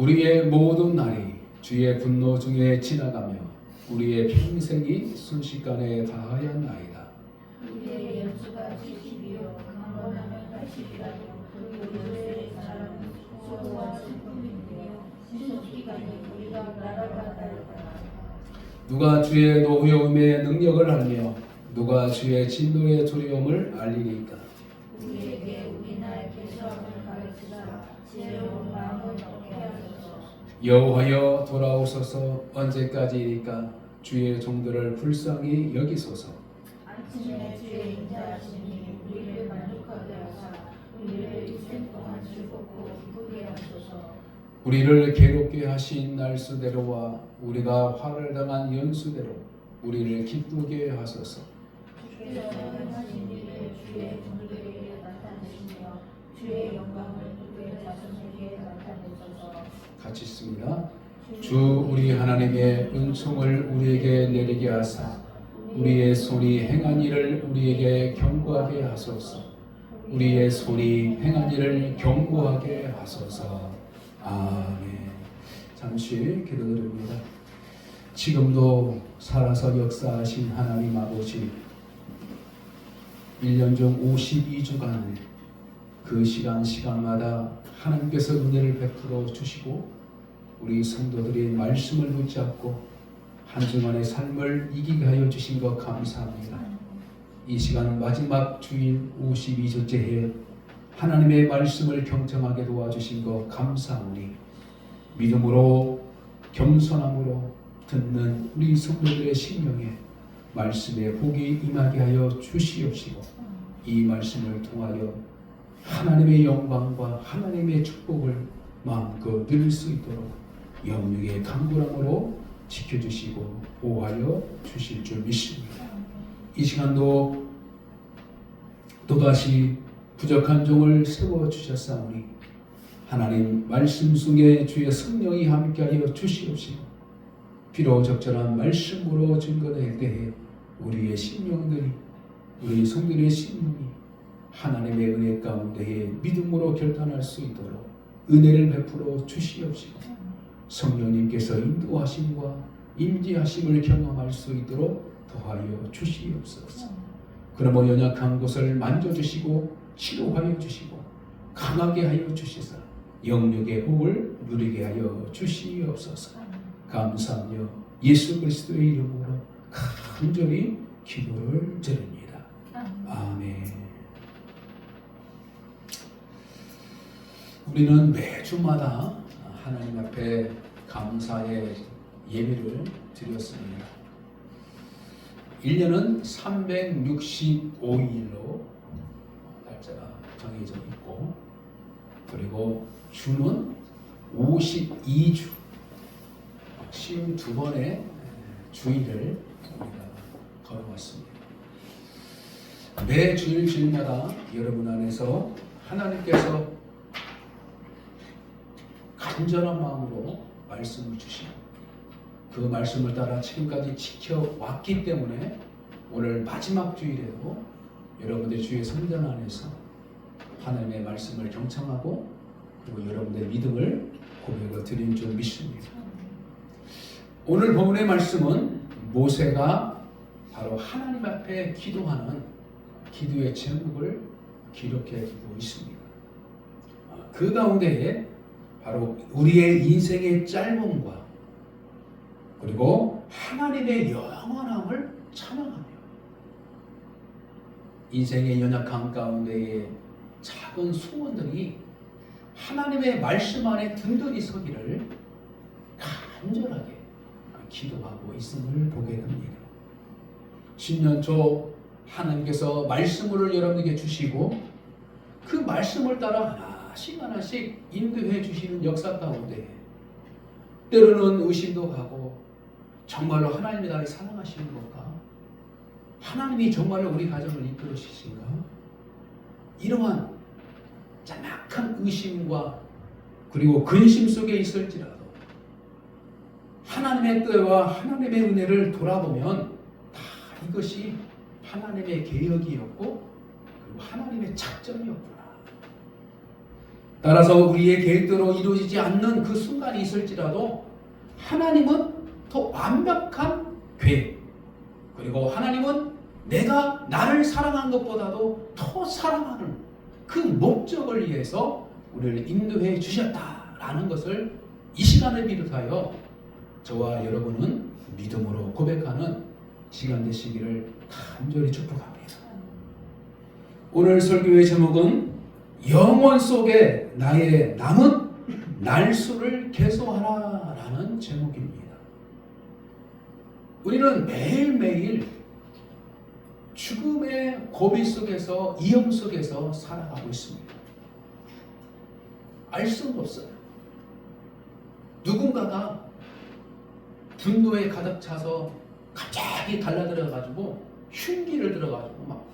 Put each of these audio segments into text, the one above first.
우리의 모든 날이 주의 분노 중에 지나가며 우리의 평생이 순식간에 다하였나이다. 우리의 연수가 70이요 강건하면 80이라도 우리의 사람은 수고와 슬픔인데요 신속기간이 우리가 날아가다였다. 누가 주의 노여움의 능력을 알며 누가 주의 진노의 두려움을 알리리까. 우리에게 우리 날 계수함을 가르치사 지혜로운 마음을 얻게 하소서. 여호와여 돌아오소서. 언제까지이니까 주의 종들을 불쌍히 여기소서. 아침에 주의 인자하시니 우리를 만족하게 하사 우리를 일생 동안 즐겁고 기쁘게 하소서. 우리를 괴롭게 하신 날수대로와 우리가 화를 당한 연수대로 우리를 기쁘게 하소서. 주께서 행하신 일을 주의 종들에게 나타내시며 주의 영광을 그의 자손에게 나타내소서. 같이 읽습니다. 주 우리 하나님의 은총을 우리에게 내리게 하사 우리의 손이 행한 일을 우리에게 경고하게 하소서. 우리의 손이 행한 일을 경고하게 하소서. 아멘. 잠시 기도드립니다. 지금도 살아서 역사하신 하나님 아버지, 1년 중 52주간 그 시간마다 하나님께서 은혜를 베풀어 주시고 우리 성도들이 말씀을 붙잡고 한 주간의 삶을 이기게 하여 주신 것 감사합니다. 이 시간 마지막 주일 52주째에 하나님의 말씀을 경청하게 도와주신 것 감사하오니 믿음으로 겸손함으로 듣는 우리 성도들의 심령에 말씀의 복이 임하게 하여 주시옵시고 이 말씀을 통하여 하나님의 영광과 하나님의 축복을 마음껏 누릴 수 있도록 영육의 강구람으로 지켜주시고 보호하여 주실 줄 믿습니다. 이 시간도 또다시 부족한 종을 세워주셨사오니 하나님 말씀 속에 주의 성령이 함께하여 주시옵시고 비록 적절한 말씀으로 증거될 때에 우리의 심령들이 우리 성들의 심령이 하나님의 은혜 가운데에 믿음으로 결단할 수 있도록 은혜를 베풀어 주시옵시고 성령님께서 인도하심과 임재하심을 경험할 수 있도록 더하여 주시옵소서. 그러므로 연약한 곳을 만져주시고 치료하여 주시고 강하게 하여 주시사 영육의 복을 누리게 하여 주시옵소서. 감사하며 예수 그리스도의 이름으로 간절히 기도를 드립니다. 아멘. 우리는 매주마다 하나님 앞에 감사의 예배를 드렸습니다. 1년은 365일로 날짜가 정해져 있고 그리고 주는 52주 52번의 주일을 우리가 걸어왔습니다. 매 주일마다 여러분 안에서 하나님께서 간절한 마음으로 말씀을 주시고 그 말씀을 따라 지금까지 지켜왔기 때문에 오늘 마지막 주일에도 여러분들 주의 성전 안에서 하나님의 말씀을 경청하고 그리고 여러분들의 믿음을 고백을 드린 줄 믿습니다. 오늘 본문의 말씀은 모세가 바로 하나님 앞에 기도하는 기도의 제목을 기록해 두고 있습니다. 그 가운데에 바로 우리의 인생의 짧음과 그리고 하나님의 영원함을 찬양하며 인생의 연약함 가운데에 작은 소원들이 하나님의 말씀 안에 든든히 서기를 간절하게 기도하고 있음을 보게 됩니다. 10년 초 하나님께서 말씀을 여러분에게 주시고 그 말씀을 따라 하나씩 인도해 주시는 역사 가운데 때로는 의심도 가고 정말로 하나님이 나를 사랑하시는 걸까? 하나님이 정말로 우리 가정을 이끌어 주신가? 이러한 잔악한 의심과 그리고 근심 속에 있을지라도 하나님의 뜻과 하나님의 은혜를 돌아보면 다 이것이 하나님의 계획이었고 그리고 하나님의 작전이었구나. 따라서 우리의 계획대로 이루어지지 않는 그 순간이 있을지라도 하나님은 더 완벽한 계획, 그리고 하나님은 내가 나를 사랑한 것보다도 더 사랑하는 그 목적을 위해서 우리를 인도해 주셨다라는 것을 이 시간을 비롯하여 저와 여러분은 믿음으로 고백하는 시간 되시기를 간절히 축복합니다. 오늘 설교의 제목은 영원 속에 나의 남은 날수를 계속하라라는 제목입니다. 우리는 매일매일 죽음의 고비 속에서, 위험 속에서 살아가고 있습니다. 알 수는 없어요. 누군가가 분노에 가득 차서 갑자기 달라들어가지고 흉기를 들어가지고 막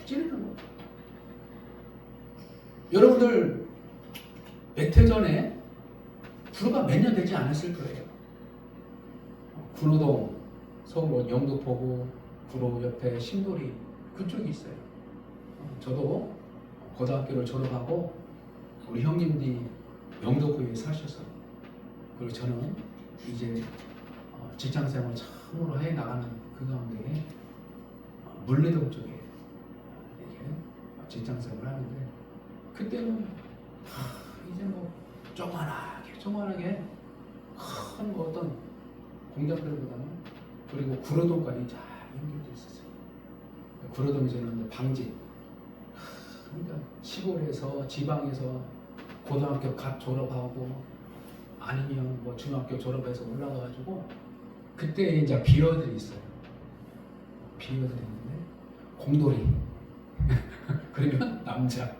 찌르는 거예요. 여러분들 몇 해 전에 불과 몇 년 되지 않았을 거예요. 군호동, 서울 영등포구 구로 옆에 신도리 그쪽이 있어요. 저도 고등학교를 졸업하고 우리 형님들이 영등포에 사셔서, 그리고 저는 이제 직장생활 참으로 해 나가는 그 가운데 물레동 쪽에 이렇게 직장생활을 하는데, 그때는 이제 뭐 조그만하게 큰 뭐 어떤 공장들보다는, 그리고 구로동까지 잘 연결되어 있었어요. 구로동 이제는 방지, 그러니까 시골에서 지방에서 고등학교 갓 졸업하고 아니면 뭐 중학교 졸업해서 올라가가지고, 그때 이제 비어들이 있어요. 비어들이 있는데 공돌이 그러면 남자,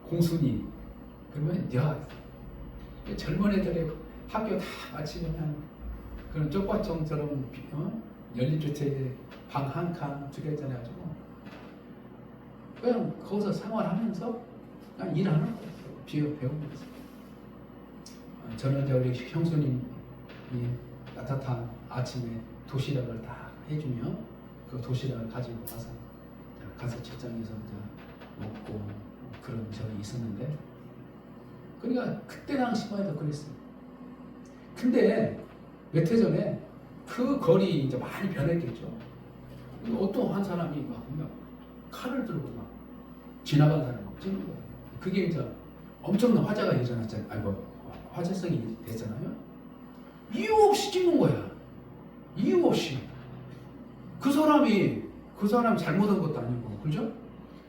공순이, 그러면 여, 젊은 애들이 학교 다 마치면 그런 쪽밭정처럼 연립주택에 방 한 칸, 두 개짜리 가지고 그냥 거기서 생활하면서 그냥 일하는 거예요. 배우면서. 저는 이제 우리 형수님이 따뜻한 아침에 도시락을 다 해주면 그 도시락을 가지고 가서 직장에서 이제 먹고 그런 적이 있었는데, 그러니까 그때 당시만 해도 그랬어요. 근데 몇 해 전에 그 거리 이제 많이 변했겠죠. 어떤 한 사람이 막 칼을 들고 막 지나간 사람을 막 찌는 거예요. 그게 이제 엄청난 화제가 일어났잖아요. 아이고, 화제성이 됐잖아요. 이유 없이 찍는 거야. 이유 없이. 그 사람이 잘못한 것도 아니고, 그죠?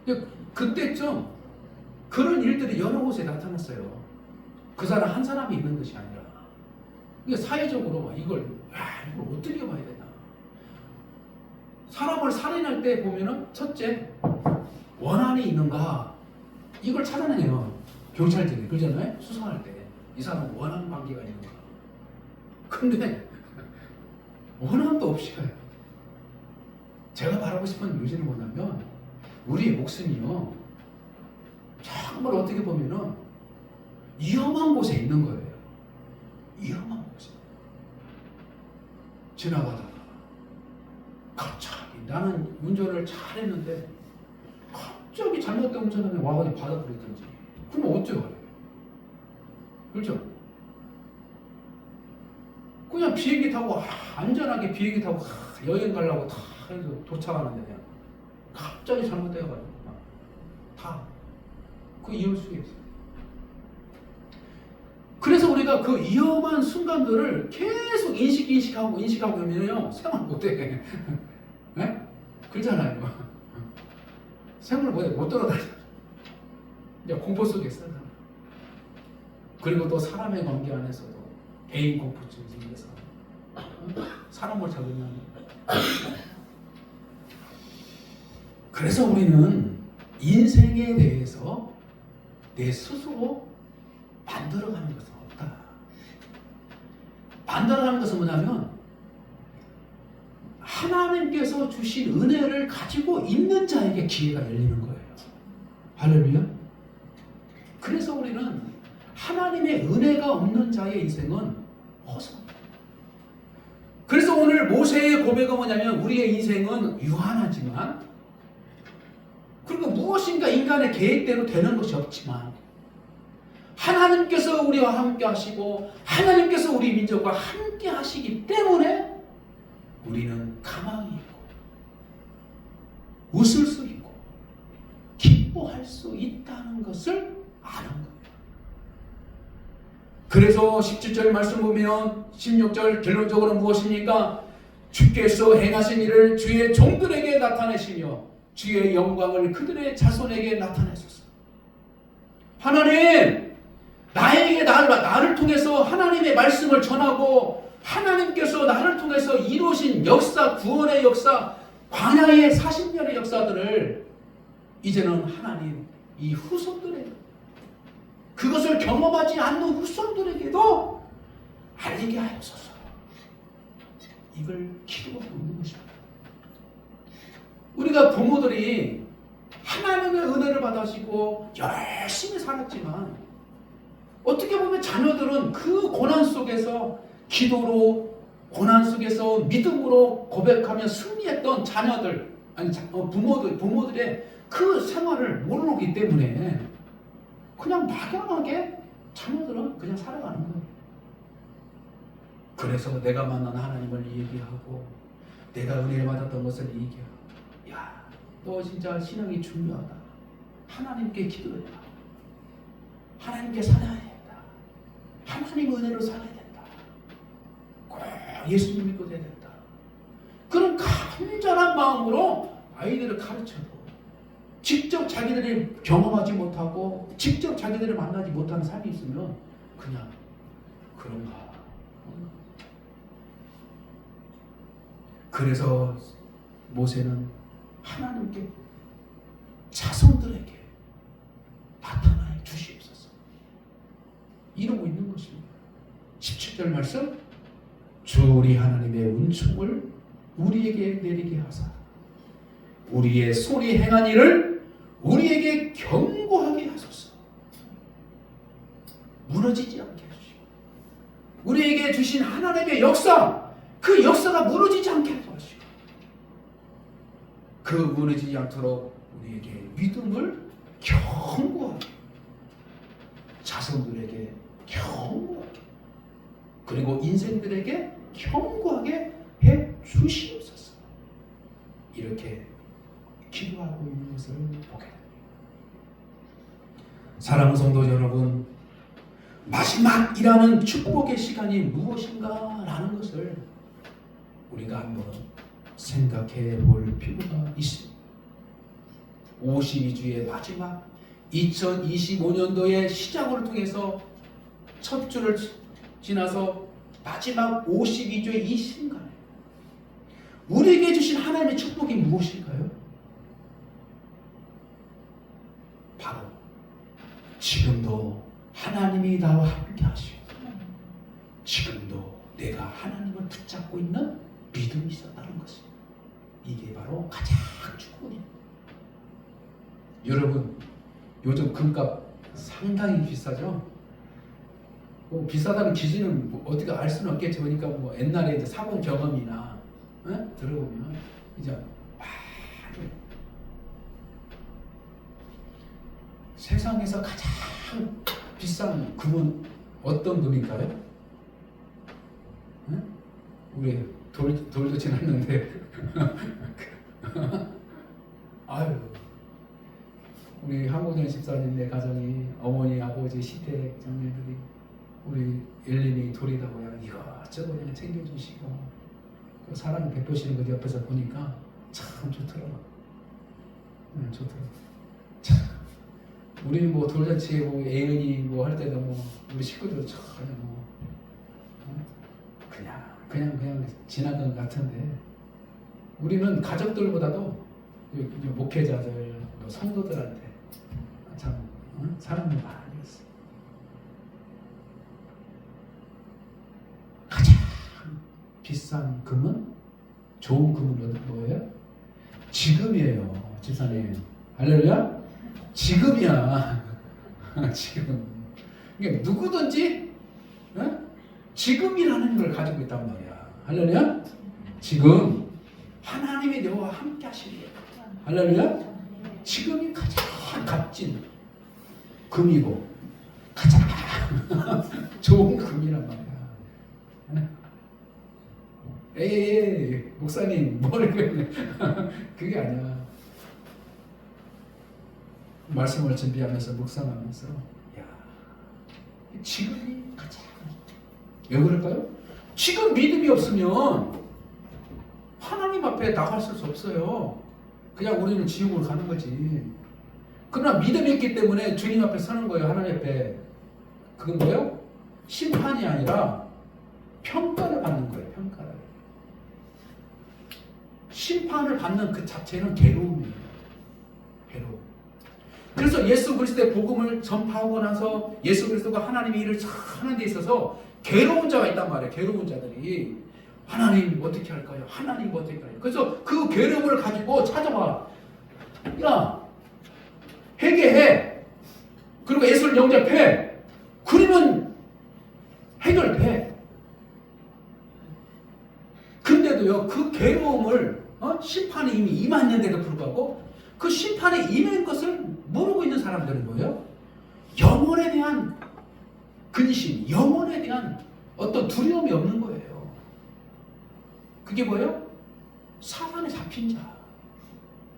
근데 그때쯤 그런 일들이 여러 곳에 나타났어요. 그 사람 한 사람이 있는 것이 아니라. 그러니까 사회적으로 이걸 어떻게 봐야 되나. 사람을 살인할 때 보면은 첫째, 원한이 있는가 이걸 찾아내요. 경찰들이, 그러잖아요. 수사할 때 이 사람 원한 관계가 있는가. 근데 원한도 없이 가요. 제가 말하고 싶은 요지는 뭐냐면, 우리의 목숨이요, 정말 어떻게 보면은 위험한 곳에 있는 거예요. 위험한 곳에 지나가다가 갑자기, 나는 운전을 잘했는데 갑자기 잘못된 운전하면 와가지고 받아버리든지, 그럼 어때요? 그렇죠? 그냥 비행기 타고 안전하게 비행기 타고 여행 가려고 다 해서 도착하는데 그냥 갑자기 잘못돼가지고 다 그 이혼 속에 있어요. 그래서 우리가 그 위험한 순간들을 계속 인식하고 하면요 생활 못해. 네? 그렇잖아요. 생활 못해, 못 돌아다녀. 그냥 공포 속에 살아. 그리고 또 사람의 관계 안에서도 개인 공포증이 생겨서 사람을 잡으면, 그래서 우리는 인생에 대해서 내 스스로 만들어가는 것은 없다. 만들어가는 것은 뭐냐면, 하나님께서 주신 은혜를 가지고 있는 자에게 기회가 열리는 거예요. 할렐루야. 그래서 우리는 하나님의 은혜가 없는 자의 인생은 허송합니다. 그래서 오늘 모세의 고백은 뭐냐면, 우리의 인생은 유한하지만, 그리고 무엇인가 인간의 계획대로 되는 것이 없지만 하나님께서 우리와 함께 하시고 하나님께서 우리 민족과 함께 하시기 때문에 우리는 가망이 있고 웃을 수 있고 기뻐할 수 있다는 것을 아는 거예요. 그래서 17절 말씀 보면 16절 결론적으로 무엇입니까? 주께서 행하신 일을 주의 종들에게 나타내시며 주의 영광을 그들의 자손에게 나타내소서. 하나님, 나를 통해서 하나님의 말씀을 전하고 하나님께서 나를 통해서 이루신 역사, 구원의 역사, 광야의 40년의 역사들을 이제는 하나님 이 후손들에게, 그것을 경험하지 않는 후손들에게도 알리게 하옵소서. 이걸 기도하고 있는 것입니다. 우리가 부모들이 하나님의 은혜를 받으시고 열심히 살았지만 어떻게 보면 자녀들은 그 고난 속에서 기도로, 고난 속에서 믿음으로 고백하며 승리했던 자녀들, 아니 부모들의 그 생활을 모르기 때문에 그냥 막연하게 자녀들은 그냥 살아가는 거예요. 그래서 내가 만난 하나님을 얘기하고 내가 은혜를 받았던 것을 얘기하고, 야, 너 진짜 신앙이 중요하다. 하나님께 기도해라. 하나님께 살아야 된다. 하나님 은혜로 살아야 된다. 꼭 예수님 믿고 돼야 된다. 그런 간절한 마음으로 아이들을 가르쳐도 직접 자기들이 경험하지 못하고 직접 자기들을 만나지 못하는 삶이 있으면 그냥 그런가. 그래서 모세는 하나님께 자손들에게 나타나여 주시옵소서 이러고 있는 것입니다. 17절 말씀, 주 우리 하나님의 은총을 우리에게 내리게 하사 우리의 손이 행한 일을 우리에게 경고하게 하소서. 무너지지 않게 해주시고 우리에게 주신 하나님의 역사, 그 역사가 무너지지 않게 해주시고 그 무너지지 않도록 우리에게 믿음을 경고하게, 자손들에게 경고하게, 그리고 인생들에게 경고하게 해 주시옵소서. 이렇게 기도하고 있는 것을 보게 됩니다. 사랑하는 성도 여러분, 마지막이라는 축복의 시간이 무엇인가라는 것을 우리가 한번 생각해 볼 필요가 있습니다. 52주의 마지막 2025년도의 시작을 통해서 첫 주를 지나서 마지막 52주의 이 순간에 우리에게 주신 하나님의 축복이 무엇일까요? 바로 지금도 하나님이 나와 함께 하시고 지금도 내가 하나님을 붙잡고 있는 믿음이 있었다는 것입니다. 이게 바로 가장 축복입니다. 여러분, 요즘 금값 상당히 비싸죠? 뭐 비싸다는 기준은 뭐 어떻게 알 수는 없겠죠. 그러니까 뭐 옛날에 이제 사본 경험이나 들어보면 이제 많이 세상에서 가장 비싼 금은 어떤 금일까요? 우리 돌도 지났는데 아유, 우리 한국전 집사님네 가정이 어머니, 아버지, 시댁, 장녀들이 우리 엘린이 돌이다 보면 이것저것 그냥 챙겨주시고 그 사랑을 베푸시는 거 옆에서 보니까 참 좋더라고. 좋더라고. 참, 우리는 뭐 돌잔치에 뭐 애은이 뭐 할 때도 뭐 우리 식구들 전혀 뭐 그냥 지나간 것 같은데 우리는 가족들보다도 목회자들, 성도들한테 참 사랑을 많이 했어. 가장 비싼 금은, 좋은 금은 뭐예요? 지금이에요, 집사님. 할렐루야? 지금이야. 지금. 그러니까 누구든지 지금이라는 걸 가지고 있단 말이야. 할렐루야? 지금 하나님이 너와 함께 하시는 거야. 할렐루야? 지금이 가장 값진 금이고 가장 좋은 금이란 말이야. 에이 목사님 뭘 그래. 그게 아니야. 말씀을 준비하면서 묵상하면서 야 지금이 가장 왜 그럴까요? 지금 믿음이 없으면 하나님 앞에 나갈 수 없어요. 그냥 우리는 지옥으로 가는 거지. 그러나 믿음이 있기 때문에 주님 앞에 서는 거예요. 하나님 앞에. 그건 뭐예요? 심판이 아니라 평가를 받는 거예요. 평가를. 심판을 받는 그 자체는 괴로움이에요. 괴로움. 그래서 예수 그리스도의 복음을 전파하고 나서 예수 그리스도가 하나님의 일을 하는 데 있어서 괴로운 자가 있단 말이에요. 괴로운 자들이 하나님 어떻게 할까요? 하나님 어떻게 할까요? 그래서 그 괴로움을 가지고 찾아와. 야 회개해. 그리고 예수를 영접해. 그러면 해결돼. 근데도요 그 괴로움을 심판이 이미 임했는데도 불구하고 그 심판에 임한 것을 모르고 있는 사람들은 뭐예요? 영혼에 대한 근심, 영혼에 대한 어떤 두려움이 없는 거예요. 그게 뭐예요? 사단에 잡힌 자,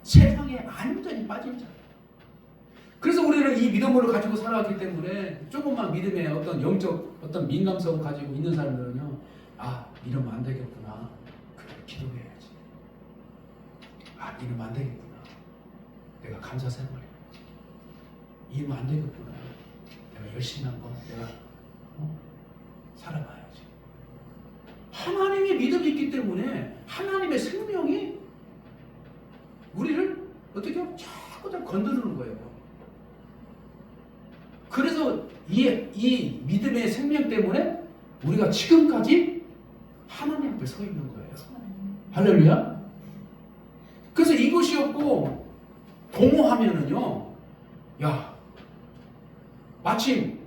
세상에 완전히 빠진 자. 그래서 우리는 이 믿음으로 가지고 살아왔기 때문에 조금만 믿음의 어떤 영적 어떤 민감성을 가지고 있는 사람들은요, 아 이러면 안 되겠구나. 그래 기도해야지. 아 이러면 안 되겠구나. 내가 감사 생활해. 이러면 안 되겠구나. 내가 열심히 한번 내가 살아봐야지. 하나님의 믿음이 있기 때문에 하나님의 생명이 우리를 어떻게 하면 자꾸 다 건드리는 거예요. 그래서 이 믿음의 생명 때문에 우리가 지금까지 하나님 앞에 서 있는 거예요. 할렐루야. 그래서 이것이 없고 동호하면은요, 야 마침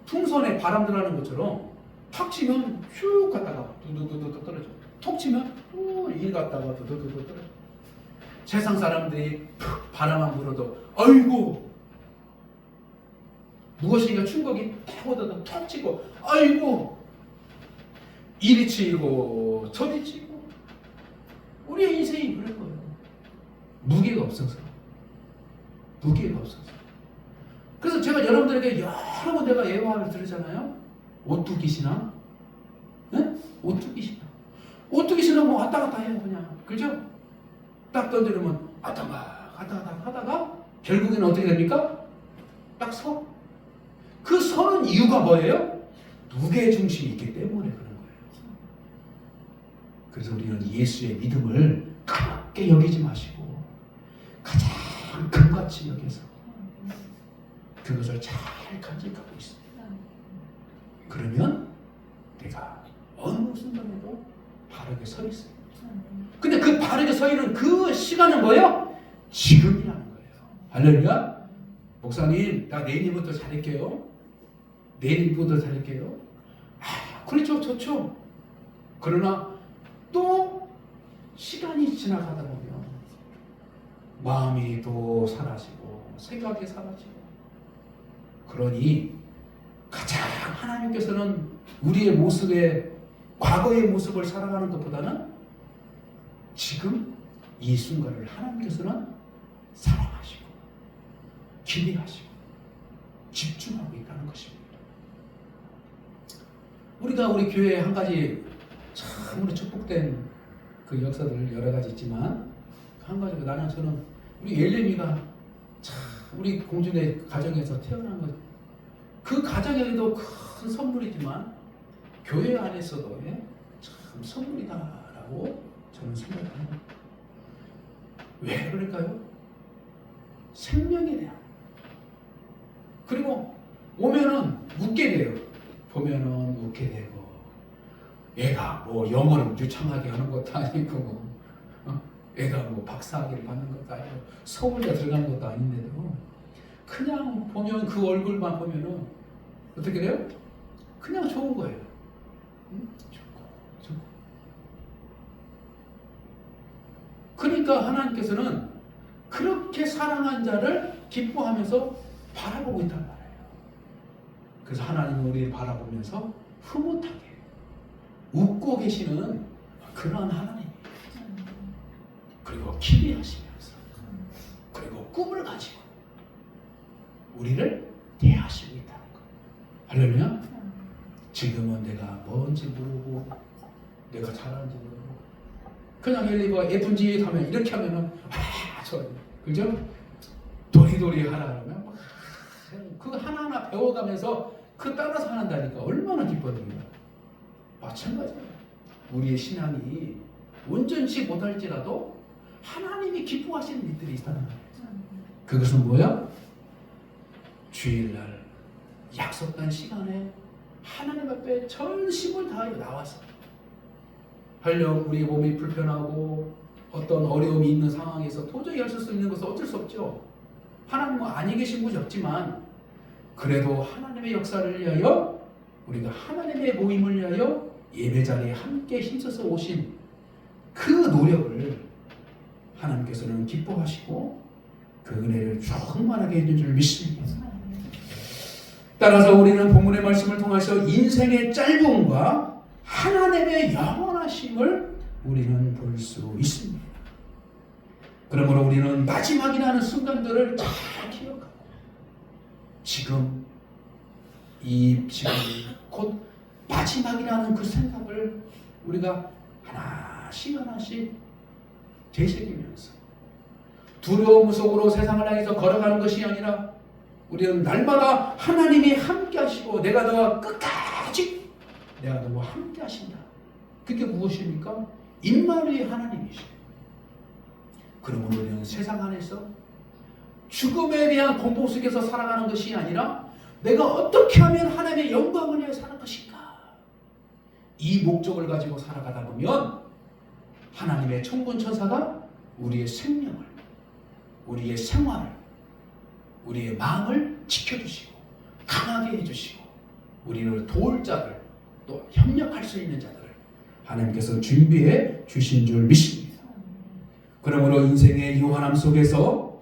풍선에 바람 들어가는 것처럼 탁 치면 슉 갔다가 두두두두 떨어져. 톡 치면 일 갔다가 두두두두 떨어져. 세상 사람들이 바람만 불어도 아이고 무엇인가 충격이 탁 오다가 톡 치고 아이고 이리 치고 저리 치고 우리의 인생이 그럴 거예요. 무게가 없어서. 무게가 없어서. 그래서 제가 여러분들에게 여러 번 내가 예화를 들으잖아요. 오뚜기 신앙, 네? 오뚜기 신앙. 오뚜기 신앙 뭐 왔다 갔다 해요 그냥, 그죠? 딱 던지면 왔다 갔다 하다가 결국에는 어떻게 됩니까? 딱 서. 그 서는 이유가 뭐예요? 무게 중심이 있기 때문에 그런 거예요. 그래서 우리는 예수의 믿음을 가볍게 여기지 마시고 가장 금같이 여겨서 그것을 잘 간직하고 있습니다. 그러면 내가 어느 순간에도 바르게 서 있어요. 근데 그 바르게 서 있는 그 시간은 뭐예요? 지금이라는 거예요. 할렐루야. 목사님 나 내일부터 잘할게요. 내일부터 잘할게요. 아 그렇죠, 좋죠. 그러나 또 시간이 지나가다 보면 마음이 또 사라지고 생각이 사라지고, 그러니 가장 하나님께서는 우리의 모습에 과거의 모습을 살아가는 것보다는 지금 이 순간을 하나님께서는 사랑하시고 기대하시고 집중하고 있다는 것입니다. 우리가 우리 교회에 한 가지 참으로 축복된 그 역사들 여러 가지 있지만 한 가지가 저는 우리 엘레미가 참 우리 공주네 가정에서 태어난 것, 그 가정에도 큰 선물이지만 교회 안에서도 참 선물이다라고 저는 생각합니다. 왜 그럴까요? 생명에 대한, 그리고 오면은 웃게 돼요. 보면은 웃게 되고, 애가 뭐 영어를 유창하게 하는 것도 아니고, 애가 뭐 박사학위를 받는 것도 아니고, 서울대 들어가는 것도 아닌데도 그냥 보면 그 얼굴만 보면은 어떻게 돼요? 그냥 좋은 거예요. 좋고. 그러니까 하나님께서는 그렇게 사랑한 자를 기뻐하면서 바라보고 있단 말이에요. 그래서 하나님은 우리를 바라보면서 흐뭇하게 웃고 계시는 그런 하나님이에요. 그리고 기대하시면서 그리고 꿈을 가지고 우리를 대하시고 있다는 거예요. 할렐루야. 지금은 내가 뭔지 모르고 내가 잘하는지 모르고 그냥 엘리가 예쁜지 하면 이렇게 하면은 저 그죠? 도리도리 하라 그러면 그 하나하나 배워가면서 그 따라서 한다니까 얼마나 기뻐집니까? 마찬가지예요. 우리의 신앙이 온전치 못할지라도 하나님이 기뻐하시는 일들이 있다는 거예요. 그것은 뭐야? 주일날 약속한 시간에 하나님 앞에 전심을 다하여 나와서 하려면 우리 몸이 불편하고 어떤 어려움이 있는 상황에서 도저히 할 수 있는 것은 어쩔 수 없죠. 하나님은 아니 계신 분이 없지만 그래도 하나님의 역사를 위하여 우리가 하나님의 모임을 위하여 예배 자리에 함께 힘써서 오신 그 노력을 하나님께서는 기뻐하시고 그 은혜를 충만하게 해준 줄 믿습니다. 따라서 우리는 본문의 말씀을 통해서 인생의 짧음과 하나님의 영원하심을 우리는 볼 수 있습니다. 그러므로 우리는 마지막이라는 순간들을 잘 기억하고 지금 곧 마지막이라는 그 생각을 우리가 하나씩 되새기면서 두려움 속으로 세상을 향해서 걸어가는 것이 아니라 우리는 날마다 하나님이 함께 하시고 내가 너와 끝까지 내가 너와 함께 하신다. 그게 무엇입니까? 임마누엘 하나님이시죠. 그러므로 우리는 세상 안에서 죽음에 대한 공포 속에서 살아가는 것이 아니라 내가 어떻게 하면 하나님의 영광을 위해 사는 것인가? 이 목적을 가지고 살아가다 보면 하나님의 천군 천사가 우리의 생명을, 우리의 생활을, 우리의 마음을 지켜주시고 강하게 해주시고 우리를 도울 자를 또 협력할 수 있는 자들을 하나님께서 준비해 주신 줄 믿습니다. 그러므로 인생의 요한함 속에서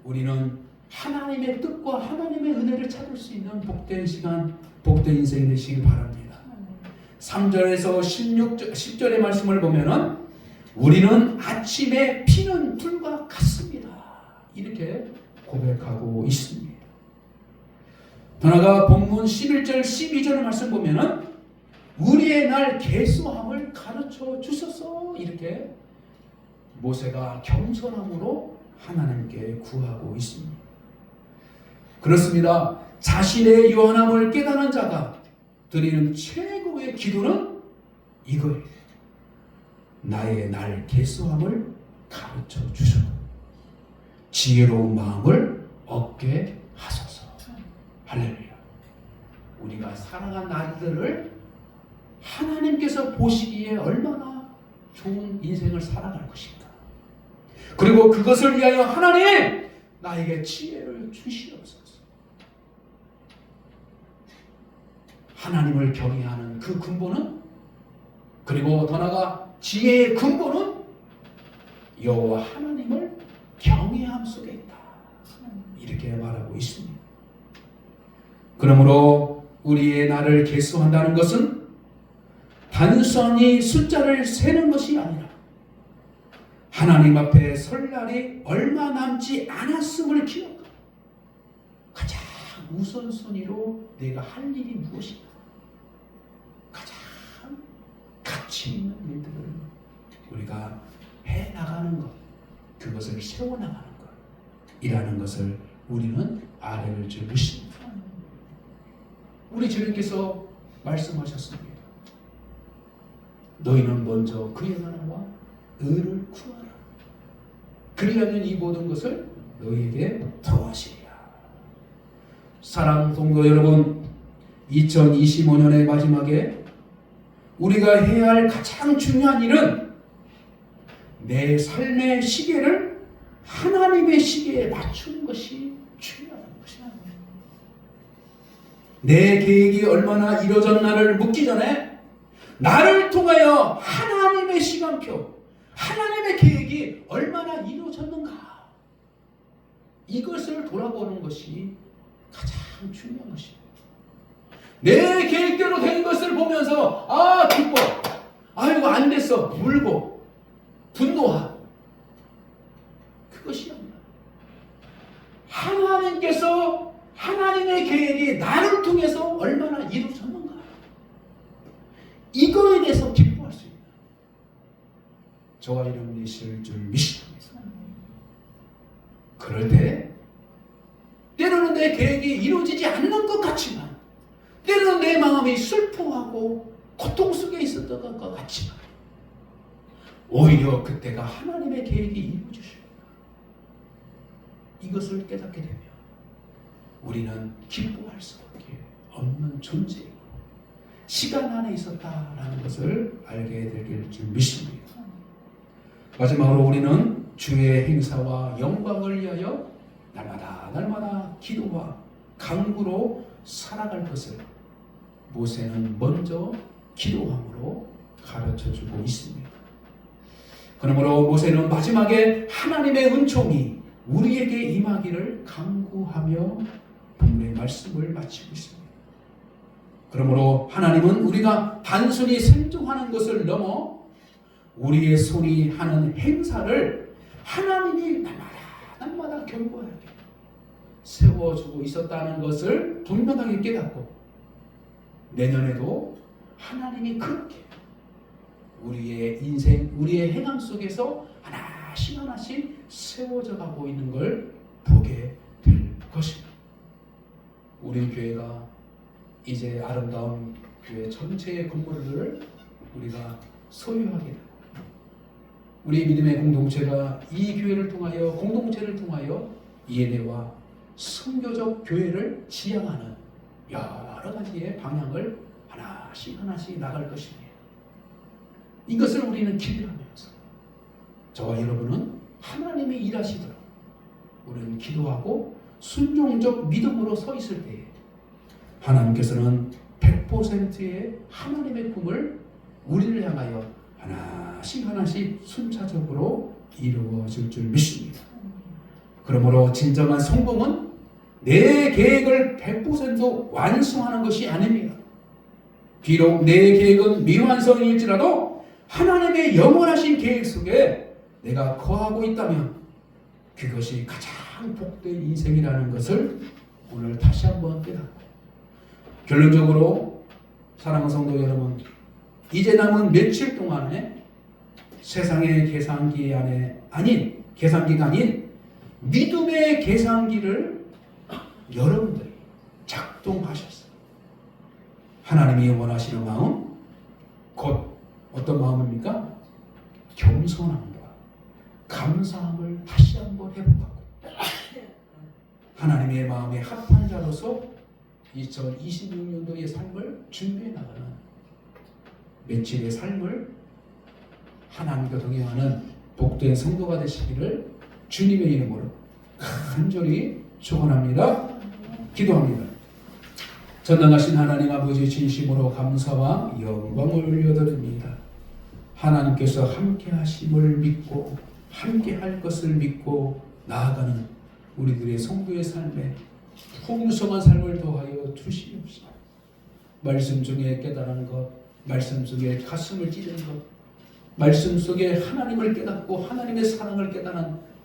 우리는 하나님의 뜻과 하나님의 은혜를 찾을 수 있는 복된 시간, 복된 인생이 되시길 바랍니다. 3절에서 10절의 말씀을 보면은 우리는 아침에 피는 불과 같습니다. 이렇게 고백하고 있습니다. 더 나아가 본문 11절, 12절의 말씀 보면은 우리의 날 계수함을 가르쳐 주소서 이렇게 모세가 겸손함으로 하나님께 구하고 있습니다. 그렇습니다. 자신의 요한함을 깨달은 자가 드리는 최고의 기도는 이거예요. 나의 날 계수함을 가르쳐 주소서. 지혜로운 마음을 얻게 하소서. 할렐루야. 우리가 살아간 날들을 하나님께서 보시기에 얼마나 좋은 인생을 살아갈 것인가. 그리고 그것을 위하여 하나님 나에게 지혜를 주시옵소서. 하나님을 경외하는 그 근본은, 그리고 더 나아가 지혜의 근본은 여호와 하나님을 경외함 속에 있다. 이렇게 말하고 있습니다. 그러므로 우리의 날을 계수한다는 것은 단순히 숫자를 세는 것이 아니라 하나님 앞에 설 날이 얼마 남지 않았음을 기억하고 가장 우선순위로 내가 할 일이 무엇인가, 가장 가치 있는 일들을 우리가 해나가는 것, 그것을 세워나가는 것 이라는 것을 우리는 알아야 줄 믿습니다. 우리 주님께서 말씀하셨습니다. 너희는 먼저 그의 나라와 의를 구하라. 그리하면 이 모든 것을 너희에게 더하시리라. 사랑 성도 여러분, 2025년의 마지막에 우리가 해야 할 가장 중요한 일은 내 삶의 시계를 하나님의 시계에 맞추는 것이 중요하다는 것이다. 내 계획이 얼마나 이루어졌나를 묻기 전에 나를 통하여 하나님의 시간표, 하나님의 계획이 얼마나 이루어졌는가, 이것을 돌아보는 것이 가장 중요한 것입니다. 내 계획대로 된 것을 보면서 기뻐. 아이고 안 됐어. 울고 분노하고. 그것이 아니라 하나님께서 하나님의 계획이 나를 통해서 얼마나 이루어졌는가. 이거에 대해서 기뻐할 수 있는 저와 여러분이 있을 줄 믿습니다. 그럴 때 때로는 내 계획이 이루어지지 않는 것 같지만 때로는 내 마음이 슬퍼하고 고통 속에 있었던 것 같지만 오히려 그때가 하나님의 계획이 이루어지십니다. 이것을 깨닫게 되면 우리는 기뻐할 수밖에 없는 존재이고 시간 안에 있었다라는 것을 알게 될 줄 믿습니다. 마지막으로 우리는 주의 행사와 영광을 위하여 날마다 기도와 간구로 살아갈 것을 모세는 먼저 기도함으로 가르쳐주고 있습니다. 그러므로 모세는 마지막에 하나님의 은총이 우리에게 임하기를 간구하며 본문의 말씀을 마치고 있습니다. 그러므로 하나님은 우리가 단순히 생존하는 것을 넘어 우리의 손이 하는 행사를 하나님이 날마다 견고하게 세워주고 있었다는 것을 분명하게 깨닫고 내년에도 하나님이 그렇게 우리의 인생, 우리의 행함 속에서 하나씩 세워져 가고 있는 걸 보게 될 것입니다. 우리 교회가 이제 아름다운 교회 전체의 건물을 우리가 소유하게 되고 우리 믿음의 공동체가 이 교회를 통하여 공동체를 통하여 예배와 선교적 교회를 지향하는 여러 가지의 방향을 하나씩 나갈 것입니다. 이것을 우리는 기대하면서 저와 여러분은 하나님이 일하시도록 우리는 기도하고 순종적 믿음으로 서 있을 때에 하나님께서는 100%의 하나님의 꿈을 우리를 향하여 하나씩 순차적으로 이루어질 줄 믿습니다. 그러므로 진정한 성공은 내 계획을 100% 완성하는 것이 아닙니다. 비록 내 계획은 미완성일지라도 하나님의 영원하신 계획 속에 내가 거하고 있다면 그것이 가장 복된 인생이라는 것을 오늘 다시 한번 깨닫고 결론적으로 사랑하는 성도 여러분, 이제 남은 며칠 동안에 세상의 계산기 안에 아닌 계산기가 아닌 믿음의 계산기를 여러분들이 작동하셨어요. 하나님이 원하시는 마음, 곧 어떤 마음입니까? 겸손함과 감사함을 다시 한번 회복하고 하나님의 마음에 합한 자로서 2026년도의 삶을 준비해 나가는 며칠의 삶을 하나님과 동행하는 복된 성도가 되시기를 주님의 이름으로 간절히 축원합니다. 기도합니다. 전능하신 하나님 아버지 진심으로 감사와 영광을 올려드립니다. 하나님께서 함께 하심을 믿고 함께 할 것을 믿고 나아가는 우리들의 성도의 삶에 풍성한 삶을 더하여 주시옵소서. 말씀 중에 깨달은 것, 말씀 속에 가슴을 찌르는 것, 말씀 속에 하나님을 깨닫고 하나님의 사랑을 깨닫는